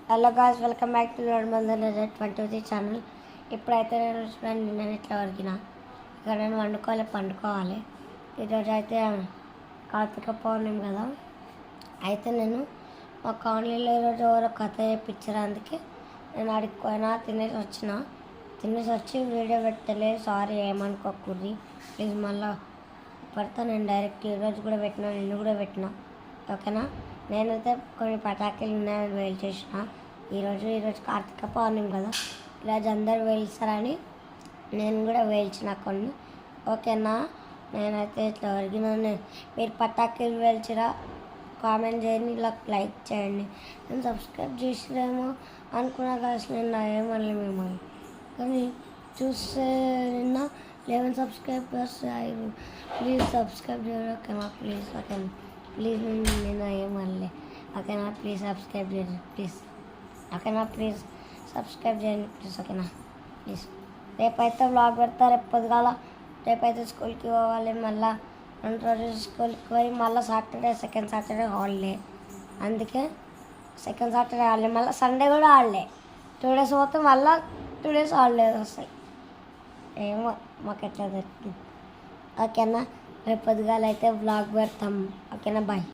Hello guys, welcome back to road channel. ఇప్పుడైతే నేను ఇట్లా వరికిన ఇక్కడ నేను పండుకోవాలి. ఈరోజు అయితే కార్తీక పౌర్ణమి కదా. అయితే నేను మా కాలనీలో ఈరోజు ఎవరో కథ చెప్పించారు. అందుకే నేను అడిగిపోయినా తినేసి వచ్చి వీడియో పెట్టలే. సారీ, ఏమనుకోకూడదు ప్లీజ్. మళ్ళీ పెడతా నేను డైరెక్ట్. ఈరోజు కూడా పెట్టినా, నిన్ను కూడా పెట్టినా, ఓకేనా. నేనైతే కొన్ని పటాకులు ఉన్నాయని వేలు చేసిన. ఈరోజు కార్తీక పౌర్ణమి కదా, ఈరోజు అందరూ వేల్స్తారని నేను కూడా వేల్చిన కొన్ని, ఓకేనా. నేనైతే ఇట్లా ఒరిగిన. మీరు పటాకులు వేల్చిరా కామెంట్ చేయండి, ఇలా లైక్ చేయండి. నేను సబ్స్క్రైబ్ చేసిరేమో అనుకున్నా కాదు, నేను ఏమన్నా మిమ్మల్ని కానీ చూస్తే నిన్న 11 సబ్స్క్రైబర్స్ అయ్యారు. ప్లీజ్ సబ్స్క్రైబ్ చేయండి, ఓకేనా. ప్లీజ్, ఓకేనా. ప్లీజ్ నేను ఏమనలే, ఓకేనా. ప్లీజ్ సబ్స్క్రైబ్ చేయండి ప్లీజ్, ఓకేనా. ప్లీజ్ సబ్స్క్రైబ్ చేయండి ప్లీజ్, ఓకేనా. ప్లీజ్. రేపైతే వ్లాగ్ పెడతా. రేపు పొద్దుగాల రేపైతే స్కూల్కి పోవాలి. మళ్ళీ 2 రోజులు స్కూల్కి పోయి మళ్ళీ సెకండ్ సాటర్డే హాలిడే. అందుకే సెకండ్ సాటర్డే హాలిడే, మళ్ళీ సండే కూడా హాలిడే. 2 డేస్ పోతే మళ్ళీ 2 డేస్ హాలిడేస్ వస్తాయి. ఏమో మాకు ఎట్లా దొరికింది, ఓకేనా. రేపు పొద్దుగాల అయితే వ్లాగ్ పెడతాం, ఓకేనా. బాయ్.